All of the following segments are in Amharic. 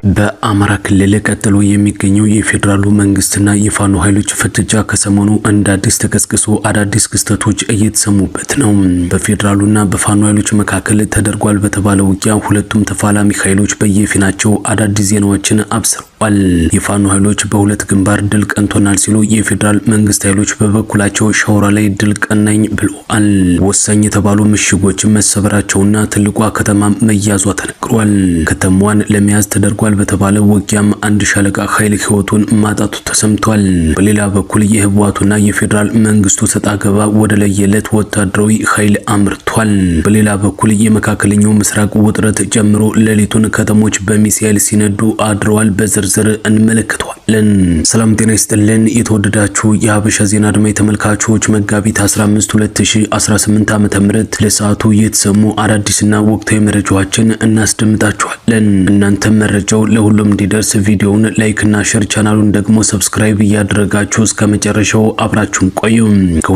በአማራ ክልል ቀጥሎ የሚገኘው የፌዴራሉ መንግስትና የፋኖ ኃይሎች ፍጥጫ ከሰሞኑ እንደ አዲስ ተቀስቅሶ አዳዲስ ክስተቶች እየተሰሙበት ነው። በፌዴራሉና በፋኖ ኃይሎች መካከል ተደርጓል በተባለው ውጊያ ሁለቱም ተፋላሚ ኃይሎች በየፊናቸው አዳዲስ ዜናዎችን አብስረዋል። የፋኖ ኃይሎች በሁለት ግንባር ድል ቀንቶናል ሲሉ፣ የፌዴራል መንግስት ኃይሎች በበኩላቸው ሻውራ ላይ ድል ቀናኝ ብለዋል። ወሳኝ የተባሉ ምሽጎች መሰበራቸውና ትልቋ ከተማ መያዟ ተነግሯል። ከተማዋን ለመያዝ ተደርጓል በተባለው ውጊያም አንድ ሻለቃ ኃይል ህይወቱን ማጣቱ ተሰምቷል። በሌላ በኩል የህወሓቱና የፌዴራል መንግስቱ ሰጣ ገባ ወደ ለየለት ወታደራዊ ኃይል አምርቷል። በሌላ በኩል የመካከለኛው ምስራቅ ውጥረት ጀምሮ ሌሊቱን ከተሞች በሚሳኤል ሲነዱ አድረዋል። በዝርዝር እንመለከተዋለን። ሰላም ጤና ይስጥልን። የተወደዳችሁ የሀበሻ ዜና አድማጭ ተመልካቾች መጋቢት 15 2018 ዓ.ም ለሰዓቱ የተሰሙ አዳዲስና ወቅታዊ መረጃዎችን እናስደምጣችኋለን። እናንተም መረጃው ለሁሉም እንዲደርስ ቪዲዮውን ላይክ እና ሼር፣ ቻናሉን ደግሞ ሰብስክራይብ እያደረጋችሁ እስከ መጨረሻው አብራችሁን ቆዩ።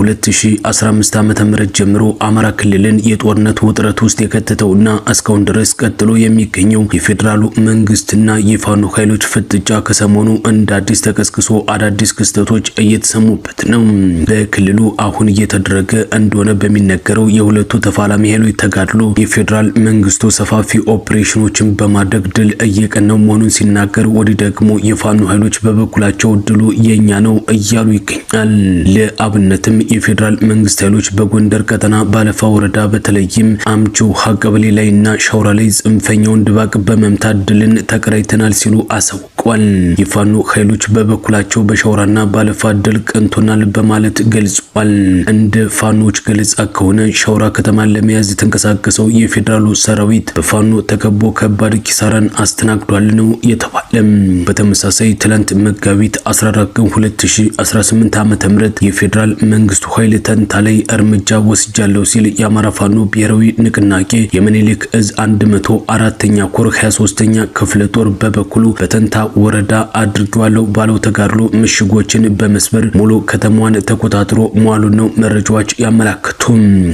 ከ2015 ዓ.ም ጀምሮ አማራ ክልልን የጦርነት ውጥረት ውስጥ የከተተውና እስካሁን ድረስ ቀጥሎ የሚገኘው የፌዴራሉ መንግስትና የፋኖ ኃይሎች ፍጥጫ ከሰሞኑ እንደ አዲስ ተቀስቅሶ አዳዲስ ክስተቶች እየተሰሙበት ነው። በክልሉ አሁን እየተደረገ እንደሆነ በሚነገረው የሁለቱ ተፋላሚ ኃይሎች ተጋድሎ የፌዴራል መንግስቱ ሰፋፊ ኦፕሬሽኖችን በማድረግ ድል እየቀናው መሆኑን ሲናገር፣ ወዲህ ደግሞ የፋኖ ኃይሎች በበኩላቸው ድሉ የኛ ነው እያሉ ይገኛል። ለአብነትም የፌዴራል መንግስት ኃይሎች በጎንደር ቀጠና ባለፋ ወረዳ በተለይም አምቾ ሀቀበሌ ላይና ሻውራ ላይ ጽንፈኛውን ድባቅ በመምታት ድልን ተቀዳጅተናል ሲሉ አሳውቀዋል። የፋኖ ኃይሎች በበኩላቸው በሻውራና ባለፋ ድል ቀንቶናል በማለት ገልጿል። እንደ ፋኖች ገለጻ ከሆነ ሻውራ ከተማን ለመያዝ የተንቀሳቀሰው የፌዴራሉ ሰራዊት በፋኖ ተከቦ ከባድ ኪሳራን አስተናግዷል ነው የተባለም። በተመሳሳይ ትላንት መጋቢት 14 ቀን 2018 ዓ.ም የፌዴራል መንግስቱ ኃይል ተንታ ላይ እርምጃ ወስጃለሁ ሲል የአማራ ፋኖ ብሔራዊ ንቅናቄ የምኒልክ እዝ 104ኛ ኮር 23ኛ ክፍለ ጦር በበኩሉ በተንታ ወረዳ አድርጓለሁ ባለው ተጋድሎ ምሽጎችን በመስበር ሙሉ ከተማዋን ተቆጣጥሮ መዋሉ ነው መረጃዎች ያመላክቱ።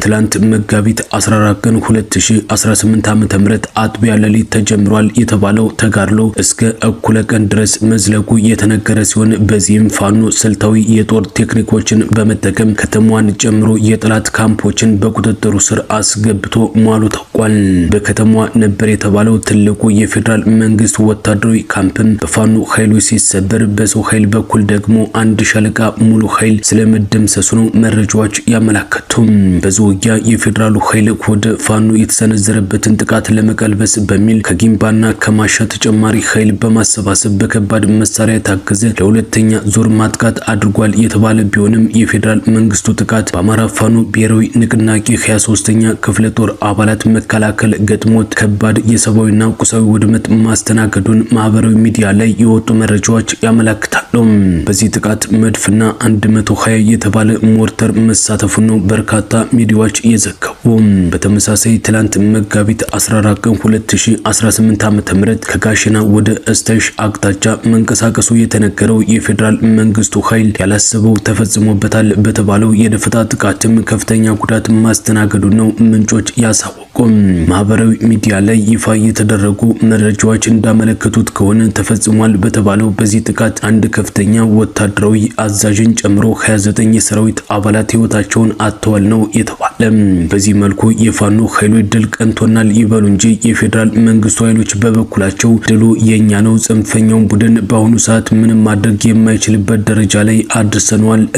ትላንት መጋቢት 14 ቀን 2018 ዓ.ም አጥቢያ ሌሊት ተጀምሯል የተባለው ተጋድሎ እስከ እኩለ ቀን ድረስ መዝለቁ የተነገረ ሲሆን፣ በዚህም ፋኖ ስልታዊ የጦር ቴክኒኮችን በመጠቀም ከተማዋን ጨምሮ የጠላት ካምፖችን በቁጥጥሩ ስር አስገብቶ መዋሉ ታውቋል። በከተማዋ ነበር የተባለው ትልቁ የፌዴራል መንግስት ወታደራዊ ካምፕን በፋኖ ኃይሎች ሲሰበር፣ በሰው ኃይል በኩል ደግሞ አንድ ሻለቃ ሙሉ ኃይል ስለመደምሰሱ ነው መረጃዎች ያመላክቱ። በዚህ ውጊያ የፌዴራሉ ኃይል ወደ ፋኖ የተሰነዘረበትን ጥቃት ለመቀልበስ በሚል ከጊምባና ከማሻ ተጨማሪ ኃይል በማሰባሰብ በከባድ መሳሪያ ታገዘ ለሁለተኛ ዙር ማጥቃት አድርጓል የተባለ ቢሆንም የፌዴራል መንግስቱ ጥቃት በአማራ ፋኖ ብሔራዊ ንቅናቄ 23ኛ ክፍለ ጦር አባላት መከላከል ገጥሞት ከባድ የሰብአዊና ቁሳዊ ውድመት ማስተናገዱን ማህበራዊ ሚዲያ ላይ የወጡ መረጃዎች ያመለክታሉ። በዚህ ጥቃት መድፍና 120 የተባለ ሞርተር መሳተፉ ነው በርካታ ሚዲያዎች የዘገቡ። በተመሳሳይ ትላንት መጋቢት 14 ቀን 2018 ዓ.ም ከጋሽና ወደ እስታይሽ አቅጣጫ መንቀሳቀሱ የተነገረው የፌዴራል መንግስቱ ኃይል ያላሰበው ተፈጽሞበታል በተባለው የደፈጣ ጥቃትም ከፍተኛ ጉዳት ማስተናገዱ ነው ምንጮች ያሳወቁ። ማህበራዊ ሚዲያ ላይ ይፋ የተደረጉ መረጃዎች እንዳመለከቱት ከሆነ ተፈጽሟል በተባለው በዚህ ጥቃት አንድ ከፍተኛ ወታደራዊ አዛዥን ጨምሮ 29 የሰራዊት አባላት ህይወታቸውን አጥተዋል ነው የተባለ። በዚህ መልኩ የፋኖ ኃይሎች ድል ቀንቶናል ይበሉ እንጂ የፌዴራል መንግስቱ ኃይሎች በበኩላቸው ድሉ የኛ ነው፣ ጽንፈኛውን ቡድን በአሁኑ ሰዓት ምንም ማድረግ የማይችልበት ደረጃ ላይ አድርሰናል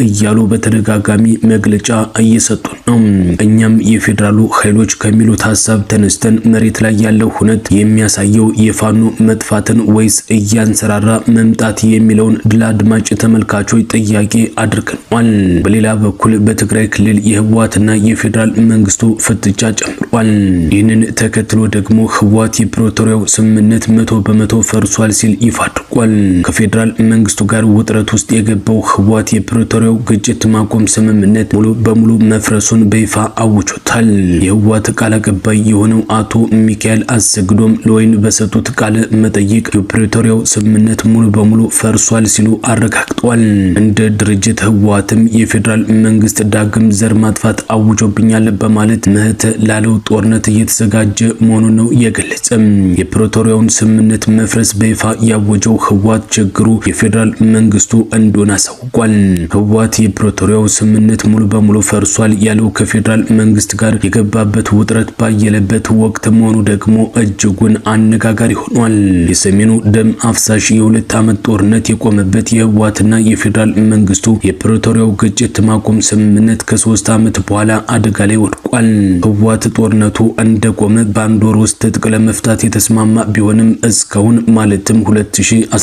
እያሉ በተደጋጋሚ መግለጫ እየሰጡ ነው። እኛም የፌዴራሉ ኃይሎች ከሚሉት ሀሳብ ተነስተን መሬት ላይ ያለው ሁነት የሚያሳየው የፋኖ መጥፋትን ወይስ እያንሰራራ መምጣት የሚለውን ለአድማጭ ተመልካቾች ጥያቄ አድርገናል። በሌላ በኩል በትግራይ ክልል የህወሓትና የፌዴራል መንግስቱ ፍጥጫ ጨምሯል። ይህንን ተከትሎ ደግሞ ህወሓት የፕሪቶሪያው ስምምነት 100% ፈርሷል ሲል ይፋ አድርጓል። አስታውቋል። ከፌዴራል መንግስቱ ጋር ውጥረት ውስጥ የገባው ህወሓት የፕሪቶሪያው ግጭት ማቆም ስምምነት ሙሉ በሙሉ መፍረሱን በይፋ አውጆታል። የህወሓት ቃል አቀባይ የሆነው አቶ ሚካኤል አሰግዶም ለወይን በሰጡት ቃለ መጠይቅ የፕሪቶሪያው ስምምነት ሙሉ በሙሉ ፈርሷል ሲሉ አረጋግጠዋል። እንደ ድርጅት ህወሓትም የፌዴራል መንግስት ዳግም ዘር ማጥፋት አውጆብኛል በማለት ምህት ላለው ጦርነት እየተዘጋጀ መሆኑን ነው የገለጸም። የፕሪቶሪያውን ስምምነት መፍረስ በይፋ ያወጀው ህወሓት ችግሩ የፌዴራል መንግስቱ እንደሆነ አሳውቋል። ህወሓት የፕሪቶሪያው ስምምነት ሙሉ በሙሉ ፈርሷል ያለው ከፌዴራል መንግስት ጋር የገባበት ውጥረት ባየለበት ወቅት መሆኑ ደግሞ እጅጉን አነጋጋሪ ሆኗል። የሰሜኑ ደም አፍሳሽ የሁለት ዓመት ጦርነት የቆመበት የህወሓትና የፌዴራል መንግስቱ የፕሪቶሪያው ግጭት ማቆም ስምምነት ከ3 ዓመት በኋላ አደጋ ላይ ወድቋል። ህወሓት ጦርነቱ እንደቆመ በአንድ ወር ውስጥ ትጥቅ ለመፍታት የተስማማ ቢሆንም እስካሁን ማለትም 2018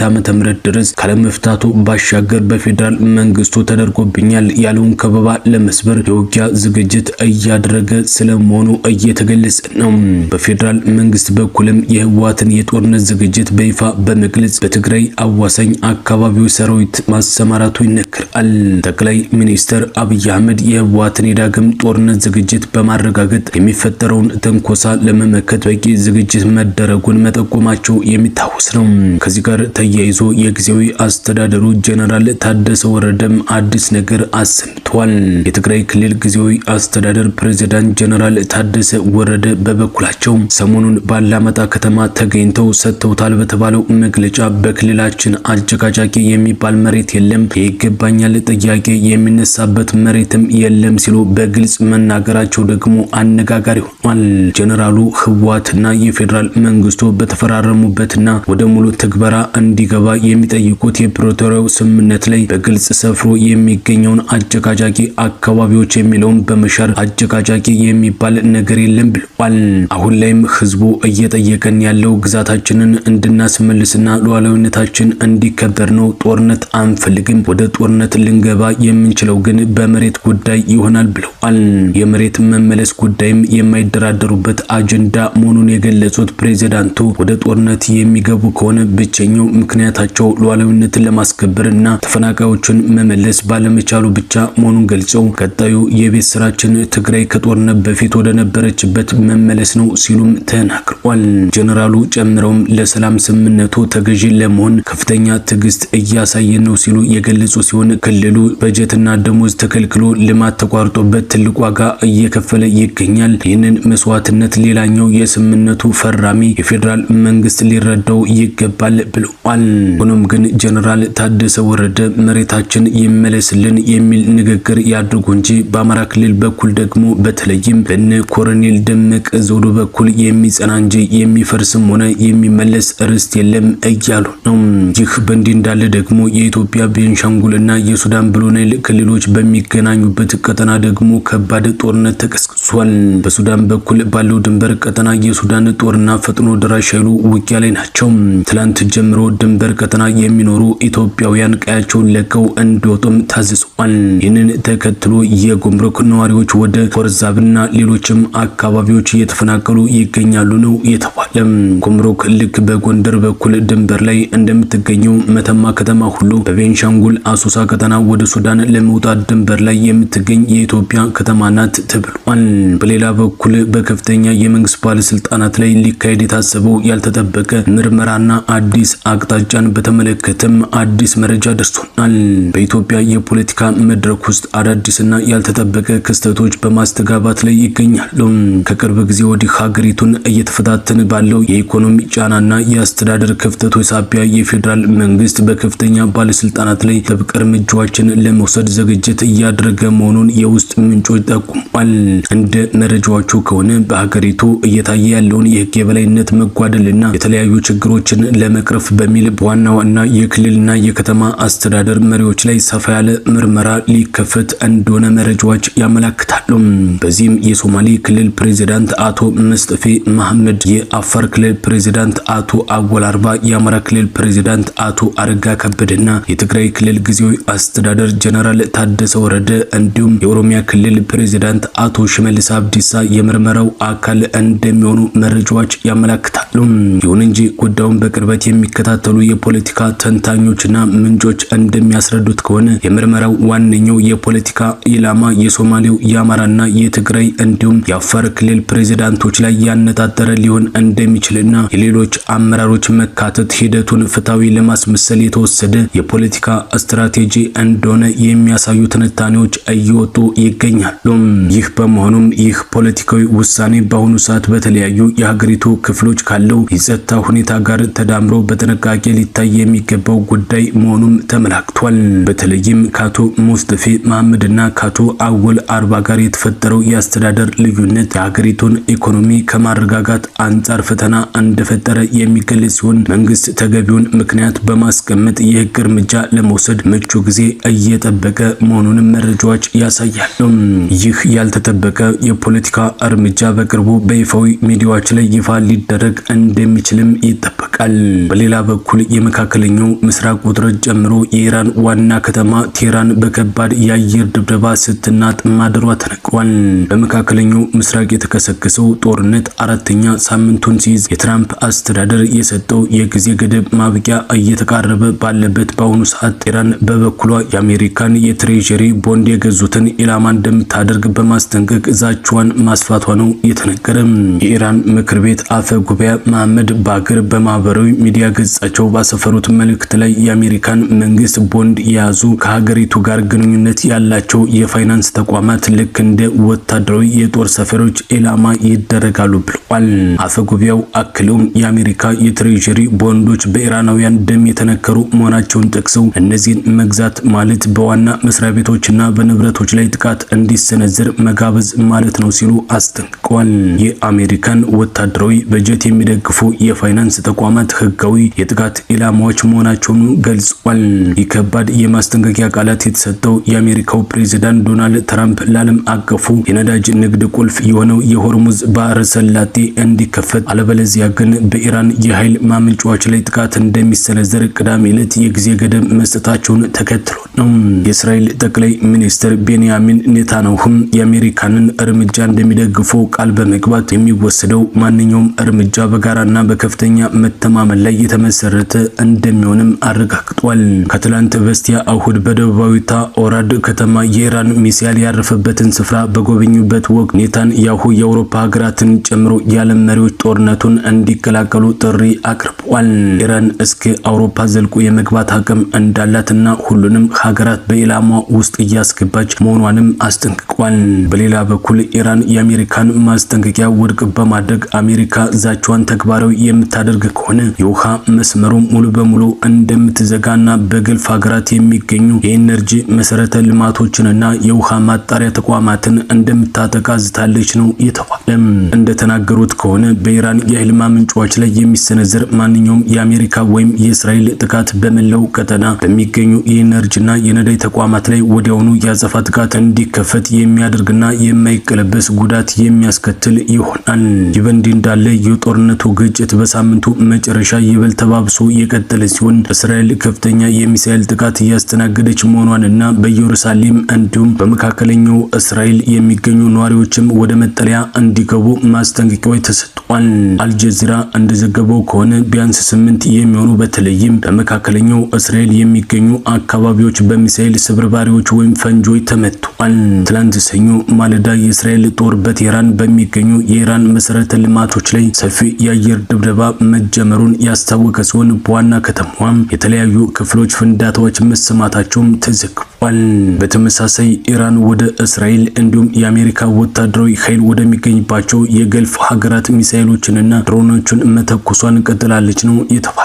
ዓ.ም ድረስ ካለመፍታቱ ባሻገር በፌዴራል መንግስቱ ተደርጎብኛል ያለውን ከበባ ለመስበር የውጊያ ዝግጅት እያደረገ ስለመሆኑ እየተገለጸ ነው። በፌዴራል መንግስት በኩልም የህወሓትን የጦርነት ዝግጅት በይፋ በመግለጽ በትግራይ አዋሳኝ አካባቢዎች ሰራዊት ማሰማራቱ ይነገራል። ጠቅላይ ሚኒስትር አብይ አህመድ የህወሓትን የዳግም ጦርነት ዝግጅት በማረጋገጥ የሚፈጠረውን ትንኮሳ ለመመከት በቂ ዝግጅት መደረጉን መጠቆማቸው የሚታወስ ነው። ከዚህ ጋር ተያይዞ የጊዜያዊ አስተዳደሩ ጀነራል ታደሰ ወረደም አዲስ ነገር አሰምተዋል። የትግራይ ክልል ጊዜያዊ አስተዳደር ፕሬዝዳንት ጀነራል ታደሰ ወረደ በበኩላቸው ሰሞኑን ባላማጣ ከተማ ተገኝተው ሰጥተውታል በተባለው መግለጫ በክልላችን አጨቃጫቂ የሚባል መሬት የለም፣ የይገባኛል ጥያቄ የሚነሳበት መሬትም የለም ሲሉ በግልጽ መናገራቸው ደግሞ አነጋጋሪ ሆኗል። ጀነራሉ ህወሓትና የፌዴራል መንግስቱ በተፈራረሙበትና ወደ ሙሉ ትግበራ እንዲገባ የሚጠይቁት የፕሪቶሪያው ስምምነት ላይ በግልጽ ሰፍሮ የሚገኘውን አጨቃጫቂ አካባቢዎች የሚለውን በመሻር አጨቃጫቂ የሚባል ነገር የለም ብለዋል። አሁን ላይም ህዝቡ እየጠየቀን ያለው ግዛታችንን እንድናስመልስና ሉዓላዊነታችን እንዲከበር ነው። ጦርነት አንፈልግም። ወደ ጦርነት ልንገባ የምንችለው ግን በመሬት ጉዳይ ይሆናል ብለዋል። የመሬት መመለስ ጉዳይም የማይደራደሩበት አጀንዳ መሆኑን የገለጹት ፕሬዝዳንቱ ወደ ጦርነት የሚገቡ ከሆነ ብቸኛው ምክንያታቸው ሉዓላዊነትን ለማስከበርና ተፈናቃዮችን መመለስ ባለመቻሉ ብቻ መሆኑን ገልጸው ቀጣዩ የቤት ስራችን ትግራይ ከጦርነት በፊት ወደ ነበረችበት መመለስ ነው ሲሉም ተናግረዋል። ጀነራሉ ጨምረውም ለሰላም ስምምነቱ ተገዢ ለመሆን ከፍተኛ ትዕግስት እያሳየን ነው ሲሉ የገለጹ ሲሆን ክልሉ በጀትና ደሞዝ ተከልክሎ ልማት ተቋርጦበት ትልቅ ዋጋ እየከፈለ ይገኛል። ይህንን መስዋዕትነት ሌላኛው የስምምነቱ ፈራሚ የፌዴራል መንግስት ሊረዳው ይገባል ብለዋል። ሆኖም ግን ጀነራል ታደሰ ወረደ መሬታችን ይመለስልን የሚል ንግግር ያድርጉ እንጂ በአማራ ክልል በኩል ደግሞ በተለይም በነ ኮሎኔል ደመቀ ዘውዱ በኩል የሚጸና እንጂ የሚፈርስም ሆነ የሚመለስ ርስት የለም እያሉ ነው። ይህ በእንዲህ እንዳለ ደግሞ የኢትዮጵያ ቤንሻንጉልና የሱዳን ብሉ ናይል ክልሎች በሚገናኙበት ቀጠና ደግሞ ከባድ ጦርነት ተቀስቅሷል። በሱዳን በኩል ባለው ድንበር ቀጠና የሱዳን ጦርና ፈጥኖ ደራሽ ኃይሉ ውጊያ ላይ ናቸው። ትላንት ጀምሮ ድንበር ቀጠና የሚኖሩ ኢትዮጵያውያን ቀያቸውን ለቀው እንዲወጡም ታዝዘዋል። ይህንን ተከትሎ የጉምሩክ ነዋሪዎች ወደ ወርዛብና ሌሎችም አካባቢዎች እየተፈናቀሉ ይገኛሉ ነው የተባለ። ጉምሩክ ልክ በጎንደር በኩል ድንበር ላይ እንደምትገኘው መተማ ከተማ ሁሉ በቤንሻንጉል አሶሳ ቀጠና ወደ ሱዳን ለመውጣት ድንበር ላይ የምትገኝ የኢትዮጵያ ከተማ ናት ተብሏል። በሌላ በኩል በከፍተኛ የመንግስት ባለስልጣናት ላይ ሊካሄድ የታሰበው ያልተጠበቀ ምርመራና አዲስ አቅጣጫን በተመለከተም አዲስ መረጃ ደርሶናል። በኢትዮጵያ የፖለቲካ መድረክ ውስጥ አዳዲስና ያልተጠበቀ ክስተቶች በማስተጋባት ላይ ይገኛሉ። ከቅርብ ጊዜ ወዲህ ሀገሪቱን እየተፈታተነ ባለው የኢኮኖሚ ጫናና የአስተዳደር ክፍተቶች ሳቢያ የፌዴራል መንግስት በከፍተኛ ባለስልጣናት ላይ ጥብቅ እርምጃዎችን ለመውሰድ ዝግጅት እያደረገ መሆኑን የውስጥ ምንጮች ጠቁመዋል። እንደ መረጃዎቹ ከሆነ በሀገሪቱ እየታየ ያለውን የህግ የበላይነት መጓደልና የተለያዩ ችግሮችን ለመቅረፍ በሚል በዋና ዋና የክልልና የከተማ አስተዳደር መሪዎች ላይ ሰፋ ያለ ምርመራ ሊከፈት እንደሆነ መረጃዎች ያመለክታሉ። በዚህም የሶማሌ ክልል ፕሬዝዳንት አቶ መስጠፌ መሐመድ፣ የአፋር ክልል ፕሬዝዳንት አቶ አወል አርባ፣ የአማራ ክልል ፕሬዝዳንት አቶ አረጋ ከበደና የትግራይ ክልል ጊዜያዊ አስተዳደር ጀነራል ታደሰ ወረደ እንዲሁም የኦሮሚያ ክልል ፕሬዝዳንት አቶ ሽመልስ ሽመልስ አብዲሳ የምርመራው አካል እንደሚሆኑ መረጃዎች ያመለክታሉ። ይሁን እንጂ ጉዳዩን በቅርበት የሚከታተሉ የፖለቲካ ተንታኞችና ምንጮች እንደሚያስረዱት ከሆነ የምርመራው ዋነኛው የፖለቲካ ኢላማ የሶማሌው፣ የአማራና የትግራይ እንዲሁም የአፋር ክልል ፕሬዝዳንቶች ላይ ያነጣጠረ ሊሆን እንደሚችልና የሌሎች አመራሮች መካተት ሂደቱን ፍትሃዊ ለማስመሰል የተወሰደ የፖለቲካ ስትራቴጂ እንደሆነ የሚያሳዩ ትንታኔዎች እየወጡ ይገኛሉ። ይህ በመሆኑም ይህ ፖለቲካዊ ውሳኔ በአሁኑ ሰዓት በተለያዩ የሀገሪቱ ክፍሎች ካለው የጸጥታ ሁኔታ ጋር ተዳምሮ በጥንቃቄ ሊታይ የሚገባው ጉዳይ መሆኑም ተመላክቷል። በተለይም ከአቶ ሙስጠፌ መሐመድና ከአቶ አወል አርባ ጋር የተፈጠረው የአስተዳደር ልዩነት የሀገሪቱን ኢኮኖሚ ከማረጋጋት አንጻር ፈተና እንደፈጠረ የሚገለጽ ሲሆን መንግስት ተገቢውን ምክንያት በማስቀመጥ የህግ እርምጃ ለመውሰድ ምቹ ጊዜ እየጠበቀ መሆኑንም መረጃዎች ያሳያሉ። ይህ ያልተጠበቀ የፖለቲካ እርምጃ በቅርቡ በይፋዊ ሚዲያዎች ላይ ይፋ ሊደረግ እንደሚችልም ይጠበቃል። በሌላ በኩል የመካከለኛው ምስራቅ ውጥረት ጨምሮ የኢራን ዋና ከተማ ቴህራን በከባድ የአየር ድብደባ ስትናጥ ማደሯ ተነግሯል። በመካከለኛው ምስራቅ የተከሰከሰው ጦርነት አራተኛ ሳምንቱን ሲይዝ የትራምፕ አስተዳደር የሰጠው የጊዜ ገደብ ማብቂያ እየተቃረበ ባለበት በአሁኑ ሰዓት ኢራን በበኩሏ የአሜሪካን የትሬዠሪ ቦንድ የገዙትን ኢላማ እንደምታደርግ በማስጠንቀቅ ዛቻዋን ማስፋቷ ነው የተነገረ። የኢራን ምክር ቤት አፈ ጉባኤ መሐመድ ባግር በማህበራዊ ሚዲያ ገጻቸው ባሰፈሩት መልእክት ላይ የአሜሪካን መንግስት ቦንድ የያዙ ከሀገሪቱ ጋር ግንኙነት ያላቸው የፋይናንስ ተቋማት ልክ እንደ ወታደራዊ የጦር ሰፈሮች ኢላማ ይደረጋሉ ብለዋል። አፈ ጉባኤው አክለውም የአሜሪካ የትሬዠሪ ቦንዶች በኢራናውያን ደም የተነከሩ መሆናቸውን ጠቅሰው እነዚህን መግዛት ማለት በዋና መስሪያ ቤቶችና በንብረቶች ላይ ጥቃት እንዲሰነዘር መጋበዝ ማለት ነው ሲሉ አስጠንቅቀዋል። የአሜሪካን ወታደራዊ በጀት የሚደግፉ የፋይናንስ ተቋማት ህጋዊ የጥቃት ኢላማዎች መሆናቸውን ገልጸዋል። የከባድ የማስጠንቀቂያ ቃላት የተሰጠው የአሜሪካው ፕሬዝዳንት ዶናልድ ትራምፕ ለዓለም አቀፉ የነዳጅ ንግድ ቁልፍ የሆነው የሆርሙዝ ባህረ ሰላጤ እንዲከፈት አለበለዚያ ግን በኢራን የኃይል ማመንጫዎች ላይ ጥቃት እንደሚሰነዘር ቅዳሜ ዕለት የጊዜ ገደብ መስጠታቸውን ተከትሎ ነው። የእስራኤል ጠቅላይ ሚኒስትር ቤንያሚን ኔታንያሁም የአሜሪካንን እርምጃ እንደሚደግፉ ቃል በመግባት የሚወሰደው ማንኛውም እርምጃ በጋራና በከፍተኛ መተማመን ላይ የተመሰረተ እንደሚሆንም አረጋግጧል። ከትላንት በስቲያ እሁድ በደቡባዊቷ ኦራድ ከተማ የኢራን ሚሳኤል ያረፈበትን ስፍራ በጎበኙበት ወቅት ኔታንያሁ የአውሮፓ ሀገራትን ጨምሮ የዓለም መሪዎች ጦርነቱን እንዲቀላቀሉ ጥሪ አቅርበዋል። ኢራን እስከ አውሮፓ ዘልቆ የመግባት አቅም እንዳላትና ሁሉንም ሀገራት በኢላማ ውስጥ እያስገባች መሆኗንም አስጠንቅቋል። በሌላ በኩል ኢራን የአሜሪካን ማስጠንቀቂያ ውድቅ በማድረግ አሜሪካ ዛቻዋን ተግባራዊ የምታደርግ ከሆነ የውሃ መስመሩ ሙሉ በሙሉ እንደምትዘጋና በገልፍ ሀገራት የሚገኙ የኤነርጂ መሰረተ ልማቶችንና የውሃ ማጣሪያ ተቋማትን እንደምታጠቃ ዝታለች ነው የተባለ። እንደተናገሩት ከሆነ በኢራን የኃይል ማመንጫዎች ላይ የሚሰነዘር ማንኛውም የአሜሪካ ወይም የእስራኤል ጥቃት በመላው ቀጠና በሚገኙ የኤነርጂና የነዳጅ ተቋማት ላይ ወዲያውኑ ያጸፋ ጥቃት እንዲከፈት የሚያደርግና የማይቀለበስ ጉዳት የሚያስከትል ይሆናል። ይህ በእንዲህ እንዳለ የጦርነቱ ግጭት በሳምንቱ መጨረሻ ይበልጥ ተባብሶ የቀጠለ ሲሆን እስራኤል ከፍተኛ የሚሳኤል ጥቃት እያስተናገደች መሆኗንና በኢየሩሳሌም እንዲሁም በመካከለኛው እስራኤል የሚገኙ ነዋሪዎችም ወደ መጠለያ እንዲገቡ ማስጠንቀቂያዎች ተሰጥቷል። አልጀዚራ እንደዘገበው ከሆነ ቢያንስ 8 የሚሆኑ በተለይም በመካከለኛው እስራኤል የሚገኙ አካባቢዎች በሚሳኤል ስብርባሪዎች ወይም ፈንጆች ተመትተዋል። ትላንት ሰኞ ማለዳ የእስራኤል ጦር በቴህራን በሚገኙ የኢራን መሰረተ ልማቶች ላይ ሰፊ የአየር ድብደባ መጀመሩን ያስታወቀ ሲሆን በዋና ከተማዋም የተለያዩ ክፍሎች ፍንዳታዎች መሰማታቸውም ተዘግቧል። በተመሳሳይ ኢራን ወደ እስራኤል እንዲሁም የአሜሪካ ወታደራዊ ኃይል ወደሚገኝባቸው የገልፍ ሀገራት ሚሳኤሎችንና ድሮኖችን መተኮሷን ቀጥላለች ነው የተባለ።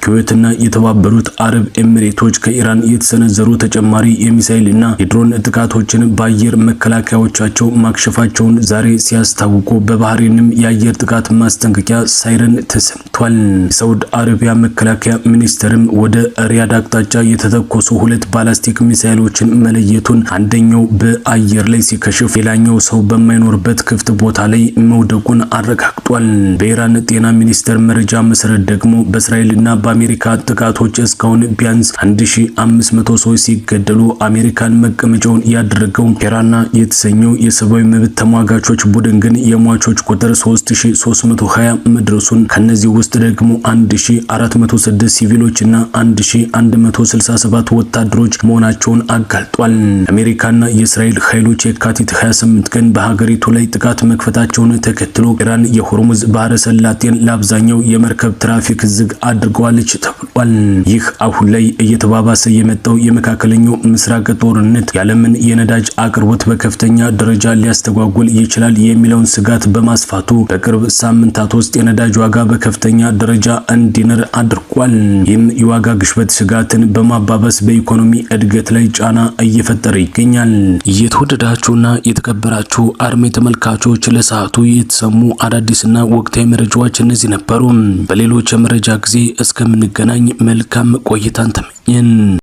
ኩዌትና የተባበሩት አረብ ኤሚሬቶች ከኢራን የተሰነዘሩ ተጨማሪ የሚሳኤልና የድሮን ጥቃቶችን በአየር መከላከያዎቻቸው ማክሸፋቸውን ዛሬ ሲያስታውቁ በባህሬንም የአየር ጥቃት ማስጠንቀቂያ ሳይረን ተሰምቷል። የሳውዲ አረቢያ መከላከያ ሚኒስቴርም ወደ ሪያድ አቅጣጫ የተተኮሱ 2 ባላስቲክ ሚሳኤል ሚሳኤሎችን መለየቱን አንደኛው በአየር ላይ ሲከሽፍ ሌላኛው ሰው በማይኖርበት ክፍት ቦታ ላይ መውደቁን አረጋግጧል። በኢራን ጤና ሚኒስቴር መረጃ መሰረት ደግሞ በእስራኤልና በአሜሪካ ጥቃቶች እስካሁን ቢያንስ 1500 ሰዎች ሲገደሉ አሜሪካን መቀመጫውን ያደረገው ሄራና የተሰኘው የሰብአዊ መብት ተሟጋቾች ቡድን ግን የሟቾች ቁጥር 3320 መድረሱን ከነዚህ ውስጥ ደግሞ 1406 ሲቪሎችና 1167 ወታደሮች መሆናቸውን አጋልጧል። አሜሪካና የእስራኤል ኃይሎች የካቲት 28 ቀን በሀገሪቱ ላይ ጥቃት መክፈታቸውን ተከትሎ ኢራን የሆርሙዝ ባህረ ሰላጤን ለአብዛኛው የመርከብ ትራፊክ ዝግ አድርገዋለች ተብሏል። ይህ አሁን ላይ እየተባባሰ የመጣው የመካከለኛው ምስራቅ ጦርነት የዓለምን የነዳጅ አቅርቦት በከፍተኛ ደረጃ ሊያስተጓጉል ይችላል የሚለውን ስጋት በማስፋቱ በቅርብ ሳምንታት ውስጥ የነዳጅ ዋጋ በከፍተኛ ደረጃ እንዲንር አድርጓል። ይህም የዋጋ ግሽበት ስጋትን በማባባስ በኢኮኖሚ እድገት ላይ ጫና እየፈጠረ ይገኛል። የተወደዳችሁና የተከበራችሁ አድማጭ ተመልካቾች ለሰዓቱ የተሰሙ አዳዲስና ወቅታዊ መረጃዎች እነዚህ ነበሩ። በሌሎች የመረጃ ጊዜ እስከምንገናኝ መልካም ቆይታን ተመኘን።